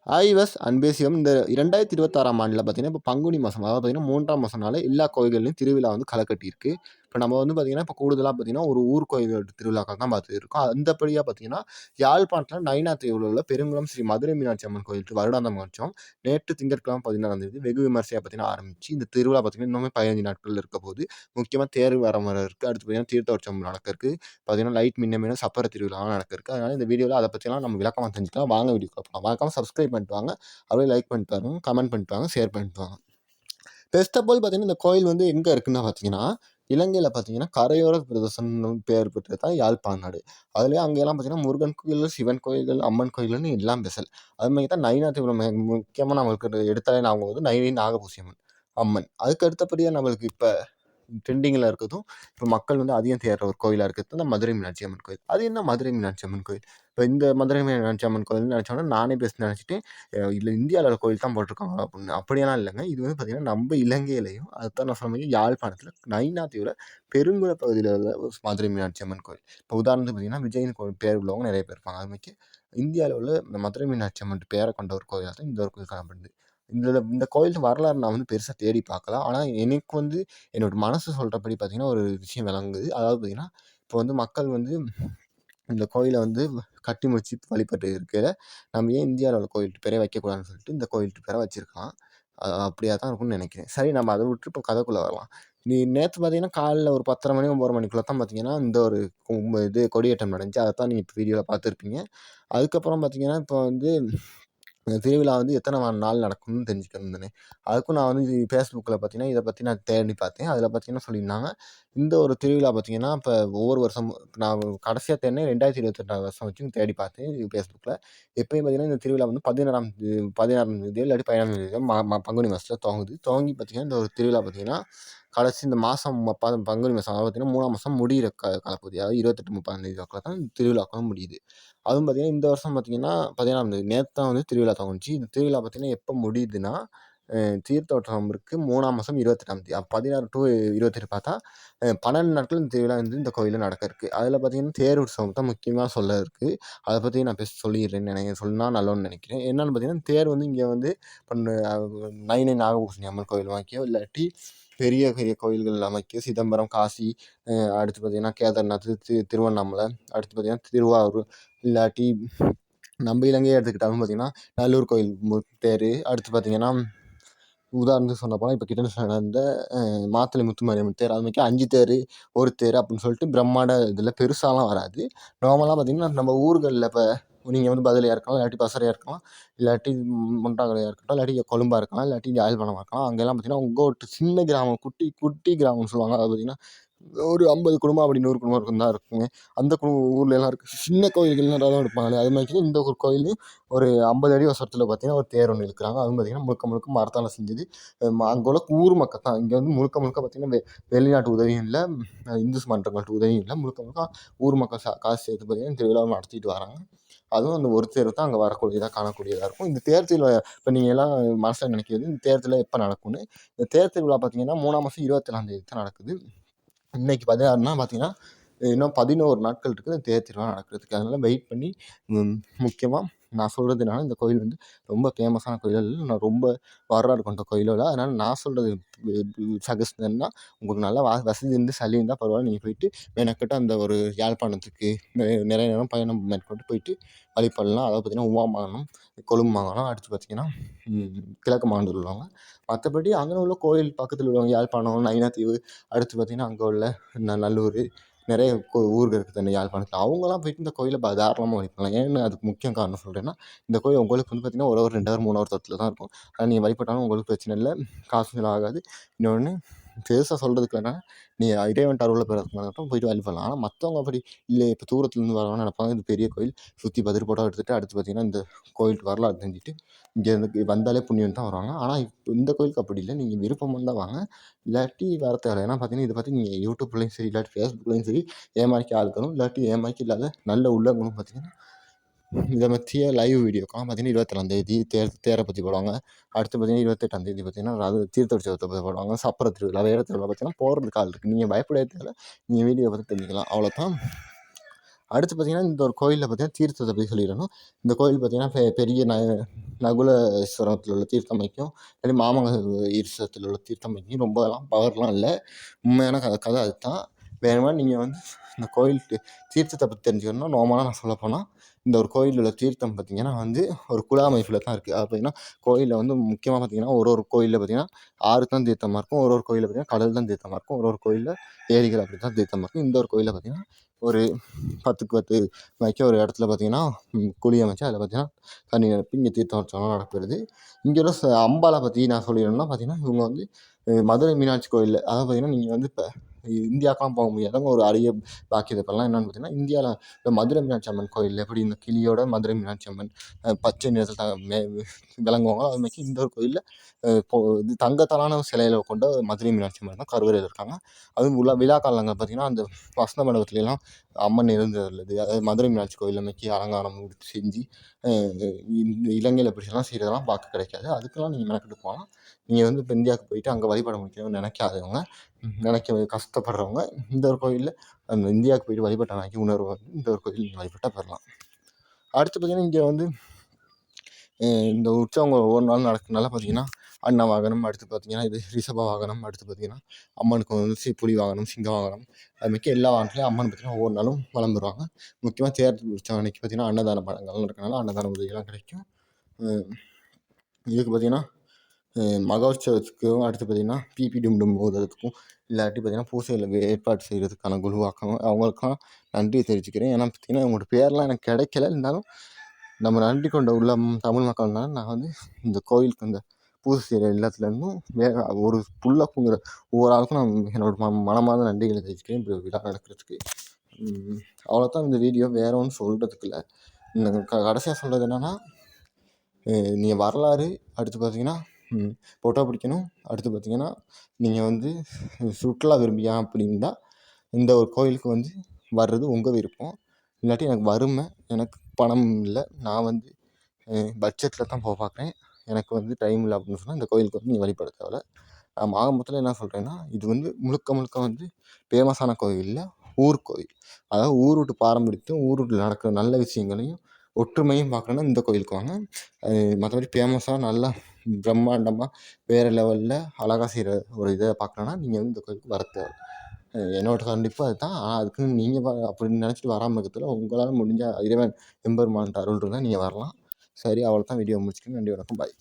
ஐவஸ் அன்பேசியம் இந்த 2026ஆம் ஆண்டுல பார்த்தீங்கன்னா, இப்போ பங்குனி மாசம் அதாவது பார்த்தீங்கன்னா 3ஆம் மாசம்னாலே எல்லா கோயில்கள்லயும் திருவிழா வந்து களை கட்டியிருக்கு. இப்ப நம்ம வந்து பார்த்தீங்கன்னா, இப்ப கூடுதலா பார்த்தீங்கன்னா, ஒரு ஊர் கோயில் திருவிழாக்கள் தான் பார்த்துட்டு இருக்கோம். அந்தபடியா பார்த்தீங்கன்னா, யாழ்ப்பாணத்தில நயினா தீவுல உள்ள பெருங்குளம் ஸ்ரீ மதுரை மீனாட்சி அம்மன் கோயிலுக்கு வருடாந்தம் உற்சவம் நேற்று திங்கட்கிழமை 16ஆம் தேதி வெகு விமர்சையா பார்த்தீங்கன்னா ஆரம்பிச்சு, இந்த திருவிழா பார்த்தீங்கன்னா, இன்னுமே 15 நாட்கள் இருக்க போகுது. முக்கியமா தேர் வர இருக்கு. அடுத்து பார்த்தீங்கன்னா, தீர்த்த உற்சவம் நடக்க இருக்கு. பார்த்தீங்கன்னா, லைட் மின்ன மின்ன சப்பர திருவிழாலாம் நடக்க இருக்கு. அதனால இந்த வீடியோல அத பத்திலாம் நம்ம விளக்கமா தெரிஞ்சுக்கலாம். வாங்க வீடியோக்குள்ள போலாம். மறக்காம சப்ஸ்கிரைப் பண்ணிட்டு வாங்க. அப்படியே லைக் பண்ணிட்டு பாருங்க, கமெண்ட் பண்ணிட்டு வாங்க, ஷேர் பண்ணிட்டு வாங்க. ஃபர்ஸ்ட் ஆஃப் ஆல் பார்த்தீங்கன்னா, இந்த கோயில் வந்து எங்க இருக்குன்னா பார்த்தீங்கன்னா, இலங்கையில பார்த்தீங்கன்னா, கரையோர பிரதேசம்னு பேர் பெற்றது தான் யாழ்ப்பாண நாடு. அதுலயும் அங்கெல்லாம் பார்த்தீங்கன்னா, முருகன் கோயில்கள், சிவன் கோயில்கள், அம்மன் கோயில்கள்னு எல்லாம் ஸ்பெஷல். அது மாரி தான் நயினா தீவுல முக்கியமா நம்மளுக்கு எடுத்தாலே ஞாபகம் வருது நயினி நாகபூசி அம்மன் அம்மன். அதுக்கு அடுத்தபடியா நம்மளுக்கு இப்ப ட்ரெண்டிங்கில இருக்கிறதும், இப்போ மக்கள் வந்து அதிகம் தேடுற ஒரு கோயிலா இருக்கிறது தான் மதுரை மீனாட்சி அம்மன் கோயில். அது என்ன மதுரை மீனாட்சி அம்மன் கோயில்? இப்போ இந்த மதுரை மீனாட்சி அம்மன் கோயில்னு நினச்சோன்னா, நானே பெருசு நினச்சிட்டேன், இல்ல இந்தியால கோயில் தான் போட்டிருக்காங்களா அப்படின்னு. அப்படியெல்லாம் இல்லைங்க. இது வந்து பார்த்தீங்கன்னா, நம்ம இலங்கையிலயும் அதுதான் நான் சொன்ன மாரி யாழ்ப்பாணத்தில நயினா தீவுல பெருங்குள பகுதியில உள்ள ஒரு மதுரை மீனாட்சி அம்மன் கோயில். இப்போ உதாரணத்துக்கு பார்த்தீங்கன்னா, விஜய்ன்னு பேர் உள்ளவங்க நெறைய பேர் இருப்பாங்க. அதுமாரிக்கு இந்தியால உள்ள இந்த மதுரை மீனாட்சி அம்மன் பேர கொண்ட ஒரு கோயிலா தான் இந்த ஒரு கோயில் காணப்படுது. இந்த கோயில் வரலாறு நான் வந்து பெருசா தேடி பார்க்கல. ஆனா எனக்கு வந்து என்னோட மனசு சொல்றபடி பார்த்தீங்கன்னா, ஒரு விஷயம் விளங்குது. அதாவது பார்த்தீங்கன்னா, இப்போ வந்து மக்கள் வந்து இந்த கோயில வந்து கட்டி முடிச்சு வழிபட்டு இருக்கையில, நம்ம ஏன் இந்தியால உள்ள கோயில் பேரே வைக்கக்கூடாதுன்னு சொல்லிட்டு, இந்த கோயில் பேர வச்சிருக்கலாம். அப்படியா தான் இருக்கும்னு நெனைக்கிறேன். சரி நம்ம அத விட்டு இப்போ கதைக்குள்ள வரலாம். நேத்து பார்த்தீங்கன்னா, காலைல ஒரு 10:30 மணி, 9 மணிக்குள்ள தான் பார்த்தீங்கன்னா, இந்த ஒரு இது கொடியேற்றம் நடந்துச்சு. அதத்தான் நீங்க இப்ப வீடியோல பார்த்துருப்பீங்க. அதுக்கப்புறம் பார்த்தீங்கன்னா, இப்போ வந்து இந்த திருவிழா வந்து எத்தனை நாள் நடக்கும்னு தெரிஞ்சுக்கணும் தானே. அதுக்கும் நான் வந்து Facebookல பார்த்தீங்கன்னா, இத பத்தி நான் தேடி பார்த்தேன். அதில பார்த்தீங்கன்னா சொல்லியிருந்தாங்க, இந்த ஒரு திருவிழா பார்த்தீங்கன்னா, இப்ப ஒவ்வொரு வருஷமும் நான் கடைசியா தேடுனேன் 2028 வருஷம் வரைக்கும் தேடி பார்த்தேன் Facebookல. எப்பயும் பார்த்தீங்கன்னா, இந்த திருவிழா வந்து 16ஆம் தேதியோ இல்லாட்டி 17ஆம் தேதியோ பங்குனி மாசத்துல துவங்குது. துவங்கி பார்த்தீங்கன்னா, இந்த ஒரு திருவிழா பார்த்தீங்கன்னா, கடைசி இந்த மாசம் பங்குனி மாசம் அதாவது பார்த்தீங்கன்னா 3ஆம் மாசம் முடியிற காலப்பகுதி. அதாவது 28, 30ஆம் தேதி வாக்குல தான் திருவிழாக்களும் முடியுது. அதுவும் பார்த்தீங்கன்னா, இந்த வருஷம் பார்த்தீங்கன்னா 17ஆம் தேதி நேத்து தான் வந்து திருவிழா தொடங்குச்சு. இந்த திருவிழா பார்த்தீங்கன்னா எப்போ முடியுதுன்னா, தீர்த்தோற்சவம் இருக்கு 3ஆம் மாசம் 28ஆம் தேதி. 16 டூ 28 பார்த்தா, 12 நாட்கள் இந்த திருவிழா வந்து இந்த கோயில்ல நடக்க இருக்கு. அதில பார்த்தீங்கன்னா, தேர் உற்சவம் தான் முக்கியமா சொல்ல இருக்கு. அத பத்தி நான் சொல்லிர்றேன்னு சொன்னா நல்லோன்னு நெனைக்கிறேன். என்னன்னு பார்த்தீங்கன்னா, தேர் வந்து இங்க வந்து இப்ப நயினை நாகபூசணி அம்மன் கோயில் வாக்கியோ, இல்லாட்டி பெரிய பெரிய கோயில்கள் அமைக்க சிதம்பரம், காசி, அடுத்து பார்த்தீங்கன்னா கேதார்நாத், திருவண்ணாமலை, அடுத்து பார்த்தீங்கன்னா திருவாரூர், இல்லாட்டி நம்ம இலங்கையே எடுத்துக்கிட்டாலும் பார்த்தீங்கன்னா, நல்லூர் கோயில் தேர், அடுத்து பார்த்தீங்கன்னா, உதாரணத்துக்கு சொல்லப்போனா இப்போ கிட்டத்தட்ட நடந்த மாத்தளை முத்துமாரியம்மன் தேர், அது மாரி 5 தேர், 1 தேர் அப்படின்னு சொல்லிட்டு பிரம்மாண்ட இதில பெருசாலாம் வராது. நார்மலா பார்த்தீங்கன்னா, நம்ம ஊர்கள்ல இப்ப நீங்க வந்து பதிலையா இருக்கலாம், இல்லாட்டி பசறையா இருக்கலாம், இல்லாட்டி முண்டாகலையா இருக்கட்டும், இல்லாட்டி கொழும்பா இருக்கலாம், இல்லாட்டி யாழ்ப்பாணமா இருக்கலாம். அங்கெல்லாம் பார்த்தீங்கன்னா, உங்க ஒரு சின்ன கிராமம், குட்டி குட்டி கிராமம்னு சொல்லுவாங்க. அது பார்த்தீங்கன்னா, ஒரு 50 குடும்பம் அப்படி 100 குடும்பம் இருக்கும் தான் இருக்குங்க. அந்த ஊர்லலாம் இருக்க சின்ன கோயில்கள் நிறையா தான் எடுப்பாங்களே. அது மாரி இந்த ஒரு கோயில்லயும் ஒரு 50 அடி உசரத்துல பார்த்தீங்கன்னா, ஒரு தேர் ஒண்ணு இழுக்குறாங்க. அதுவும் பார்த்தீங்கன்னா, முழுக்க முழுக்க மரத்தால செஞ்சது. அங்க உள்ள ஊர் மக்கள் தான். இங்க வந்து முழுக்க முழுக்க பார்த்தீங்கன்னா, வெளிநாட்டு உதவியும் இல்ல, இந்துஸ் மன்றங்கள்ட்ட உதவியும் இல்ல. முழுக்க முழுக்க ஊர் மக்கள் காசு சேர்த்து பார்த்தீங்கன்னா, திருவிழாவ நடத்திட்டு வராங்க. அதுவும் அந்த ஒரு தேர் தான் அங்க வரக்கூடியதா காணக்கூடியதா இருக்கும். இந்த தேர் திருவிழா இப்ப நீங்க எல்லாம் மனசுல நினைக்கிறது, இந்த தேர் திருவிழா எப்ப நடக்கும்னு. இந்த தேர் திருவிழா பார்த்தீங்கன்னா, 3ஆம் மாசம் 27ஆம் தேதி தான் நடக்குது. இன்னைக்கு 16னா பார்த்தீங்கன்னா, இன்னும் 11 நாட்கள் இருக்கு இந்த தேர் திருவிழா நடக்கிறதுக்கு. அதனால வெயிட் பண்ணி ம் முக்கியமா நான் சொல்றது என்னன்னா, இந்த கோயில் வந்து ரொம்ப ஃபேமஸான கோயில் இல்ல. நான் ரொம்ப வரலாறு கொண்ட கோயிலும் இல்ல. அதனால நான் சொல்றது சஜஷன் என்னன்னா, உங்களுக்கு நல்லா வசதி இருந்து சளி இருந்தா பரவாயில்ல. நீங்க போயிட்டு மெனக்கெட்டு அந்த ஒரு யாழ்ப்பாணத்துக்கு நிறைய நேரம் பயணம் மேற்கொண்டு போயிட்டு வழிபடலாம். அதாவது பார்த்தீங்கன்னா, உவா மாகாணம், கொழும்பு மாகாணம், அடுத்து பார்த்தீங்கன்னா, கிழக்கு மாகாணத்தில் உள்ளவங்க. மத்தபடி அங்கன உள்ள கோயில் பக்கத்துல உள்ளவங்க யாழ்ப்பாணம், நயினாதீவு, அடுத்து பார்த்தீங்கன்னா, அங்க உள்ள நல்லூர், நிறைய ஊர்கள் இருக்குது அந்த யாழ்ப்பாணத்துல. அவங்கலாம் போயிட்டு இந்த கோயில தாராளமா வழிபடலாம். ஏன்னு அதுக்கு முக்கிய காரணம் சொல்றேன்னா, இந்த கோயில் உங்களுக்கு வந்து பார்த்தீங்கன்னா, 1 ஹவர், 2 ஹவர், 3 ஹவர் தூரத்துல தான் இருக்கும். ஆனா நீங்க வழிபட்டாலும் உங்களுக்கு பிரச்சனை இல்ல. காசும் செலவு ஆகாது. இன்னொன்னு பெருசா சொல்றதுக்கு என்னன்னா, நீங்க இறைவன்ட்ட அருள பெறதுக்கு மட்டும் போயிட்டு வழிபடலாம். ஆனா மத்தவங்க அப்படி இல்ல. இப்ப தூரத்துலருந்து வரவங்க நினைப்பாங்க, இது பெரிய கோயில். சுத்தி பார்த்துட்டு ஃபோட்டோ எடுத்துட்டு, அடுத்து பார்த்தீங்கன்னா, இந்த கோயிலுக்கு வரலாறு தெரிஞ்சுட்டு, இங்க இருந்து வந்தாலே புண்ணியம்னு தான் வருவாங்க. ஆனா இந்த கோயிலுக்கு அப்படி இல்ல. நீங்க விருப்பம் இருந்தா வாங்க. இல்லாட்டி வர தேவையில்ல. ஏன்னா பார்த்தீங்கன்னா, இத பத்தி நீங்க YouTubeலயும் சரி, இல்லாட்டி Facebookலயும் சரி, ஏமாய்க்க ஆட்களும், இல்லாட்டி ஏமாய்க்க இல்லாத நல்ல உள்ளவங்களும் பார்த்தீங்கன்னா, இத பத்திய லைவ் வீடியோக்கெல்லாம் பார்த்தீங்கன்னா, 27ஆம் தேதி தேர பத்தி போடுவாங்க. அடுத்து பார்த்தீங்கன்னா, 28ஆம் தேதி பார்த்தீங்கன்னா, தீர்த்த உற்சவத்த பத்தி போடுவாங்க. சப்பர திருவிழா, வேற திருவிழா பார்த்தீங்கன்னா போடுறதுக்கு ஆள் இருக்கு. நீங்க பயப்படவே தேவையில்ல. நீங்க வீடியோ பார்த்து தெரிஞ்சுக்கலாம். அவ்வளோதான். அடுத்து பார்த்தீங்கன்னா, இந்த ஒரு கோயில்ல பார்த்தீங்கன்னா, தீர்த்தத்த பத்தி சொல்லிறணும். இந்த கோயில் பார்த்தீங்கன்னா, பெரிய நகுலேஸ்வரத்தில உள்ள தீர்த்தமைக்கும், இல்லாட்டி ஈஸ்வரத்தில உள்ள தீர்த்தமைக்கும் ரொம்பலாம் பவர்லாம் இல்ல. உண்மையான கதை அதுதான். வேணுமா நீங்க வந்து இந்த கோயில் தீர்த்தத்த பத்தி தெரிஞ்சுக்கணும்னா, நார்மலா நான் சொல்லப்போனா, இந்த ஒரு கோயில்ல உள்ள தீர்த்தம் பார்த்தீங்கன்னா வந்து, ஒரு குழா அமைப்பில தான் இருக்கு. அது பார்த்தீங்கன்னா, கோயில்ல வந்து முக்கியமா பார்த்தீங்கன்னா, ஒரு ஒரு கோயில்ல பார்த்தீங்கன்னா, ஆறு தான் தீர்த்தமா இருக்கும். ஒரு ஒரு கோயில்ல பார்த்தீங்கன்னா, கடல் தான் தீர்த்தமா இருக்கும். ஒரு ஒரு கோயில்ல ஏரிகள் அப்படி தான் தீர்த்தமா இருக்கும். இந்த ஒரு கோயில்ல பார்த்தீங்கன்னா, ஒரு 10க்கு 10 வைக்க ஒரு இடத்துல பார்த்தீங்கன்னா, குழி அமைச்சு அதில பார்த்தீங்கன்னா, தண்ணி நிரப்பி இங்கே தீர்த்தோற்சவம் நடைபெறுது. இங்கே உள்ள அம்பாள பத்தி நான் சொல்லிடணும்னா பார்த்தீங்கன்னா, இவங்க வந்து மதுரை மீனாட்சி கோயில்ல அதாவது பார்த்தீங்கன்னா, நீங்க வந்து இப்ப இந்தியாவுக்குலாம் போக முடியாதவங்க ஒரு அரிய பாக்கியத்த பெறலாம். என்னன்னு பார்த்தீங்கன்னா, இந்தியால இப்ப மதுரை மீனாட்சி அம்மன் கோயில் எப்படி இந்த கிளியோட மதுரை மீனாட்சி அம்மன் பச்சை நிறத்தில விளங்குவாங்களோ, அது மாரி இந்த ஒரு கோயில்ல இப்போ இது தங்கத்தாலான சிலையில கொண்ட மதுரை மீனாட்சி அம்மன் தான் கருவறையில இருக்காங்க. அதுவும் விழா காலங்கள்ல பார்த்தீங்கன்னா, அந்த வசந்த மண்டபத்துலலாம் அம்மன் எழுந்தருளுது. அதாவது மதுரை மீனாட்சி கோயில் அன்னைக்கு அலங்காரம் செஞ்சு அ இலங்கையில இப்படிலாம் செய்றதெல்லாம் பார்க்க கிடைக்காது. அதுக்கெல்லாம் நீங்க மெனக்கெட்டு போலாம். நீங்க வந்து இப்ப இந்தியாவுக்கு போயிட்டு அங்க வழிபட முடியும்னு நினைக்காதவங்க, நினைக்க கஷ்டப்படுறவங்க, இந்த ஒரு கோயில்ல அந்த இந்தியாவுக்கு போயிட்டு வழிபட்ட அன்னைக்கு உணர்வு வந்து இந்த ஒரு கோயில் நீங்க வழிபட்டா பெறலாம். அடுத்து பார்த்தீங்கன்னா, இங்க வந்து இந்த உற்சவங்கள் ஒவ்வொரு நாளும் நடக்கிறனால பார்த்தீங்கன்னா, அன்ன வாகனம், அடுத்து பார்த்தீங்கன்னா, இது ரிஷப வாகனம், அடுத்து பார்த்தீங்கன்னா, அம்மனுக்கு வந்து புலி வாகனம், சிங்க வாகனம், அதுமாரிக்கு எல்லா வாகனத்துலயும் அம்மன் பார்த்தீங்கன்னா, ஒவ்வொரு நாளும் வலம் வருவாங்க. முக்கியமா தேர் உற்சவம் அன்னைக்கு பார்த்தீங்கன்னா, அன்னதான பழங்கள்லாம் இருக்கனால அன்னதான உதவிலாம் கிடைக்கும். அ இதுக்கு பார்த்தீங்கன்னா, மகோற்சவத்துக்கும் அடுத்து பார்த்தீங்கன்னா, பிபி டும் டும் ஊதுறதுக்கும், இல்லாட்டி பார்த்தீங்கன்னா, பூசையில ஏற்பாடு செய்றதுக்கான குழுவாக்கம் அவங்களுக்கெல்லாம் நன்றி தெரிவிச்சுக்கிறேன். ஏன்னா பார்த்தீங்கன்னா, உங்களோட பேர்லாம் எனக்கு கிடைக்கல. இருந்தாலும் நம்ம நன்றி கொண்ட உள்ளம் தமிழ் மக்கள்னால நான் வந்து இந்த கோயிலுக்கு இந்த பூஜை செய்கிற எல்லாத்துலேருந்தும் ஒரு புள்ளக்குங்கிற ஒவ்வொரு ஆளுக்கும் நான் என்னோட மனமார்ந்த நன்றிகளை தெரிவிச்சுக்கிறேன் இப்படி ஒரு விழா நடக்கிறதுக்கு. அவ்வளோதான் இந்த வீடியோ. வேற ஒன்றும் சொல்கிறதுக்கு இல்லை. இந்த கடைசியாக சொல்கிறது என்னென்னா, நீங்கள் வரலாறு, அடுத்து பார்த்தீங்கன்னா ஃபோட்டோ பிடிக்கணும், அடுத்து பார்த்தீங்கன்னா நீங்கள் வந்து சுற்றுலா விரும்பியா அப்படின்னா இந்த ஒரு கோயிலுக்கு வந்து வர்றது உங்கள் விருப்பம். இல்லாட்டி எனக்கு வறுமை, எனக்கு பணம் இல்லை, நான் வந்து பட்ஜெட்டில் தான் பார்க்குறேன், எனக்கு வந்து டைம் இல்லை அப்படின்னு சொன்னால் இந்த கோயிலுக்கு வந்து நீ வழிபட தேவையில்ல. நான் ஆக மொத்தத்தில் என்ன சொல்கிறேன்னா, இது வந்து முழுக்க முழுக்க வந்து ஃபேமஸான கோயில் இல்லை, ஊர் கோயில். அதாவது ஊர் விட்டு பாரம்பரியத்தையும் ஊர் வீட்டில் நடக்கிற நல்ல விஷயங்களையும் ஒற்றுமையும் பார்க்கணுன்னா இந்த கோயிலுக்கு வாங்க. மற்றபடி ஃபேமஸாக நல்லா பிரம்மாண்டமாக வேறு லெவலில் அழகா செய்கிற ஒரு இதை பார்க்கணுன்னா நீங்கள் வந்து இந்த கோயிலுக்கு வர தேவை. என்னோட கண்டிப்பாக அதுதான். ஆனால் அதுக்குன்னு நீங்கள் அப்படின்னு நினச்சிட்டு வராமல் இருக்கிறதுல உங்களால் முடிஞ்ச இறைவன் எம்பெருமான்ட்ட அருள் இருந்தால் நீங்கள் வரலாம். சரி, அவ்வளோதான். வீடியோ முடிச்சுக்கிறேன். நன்றி, வணக்கம், பாய்.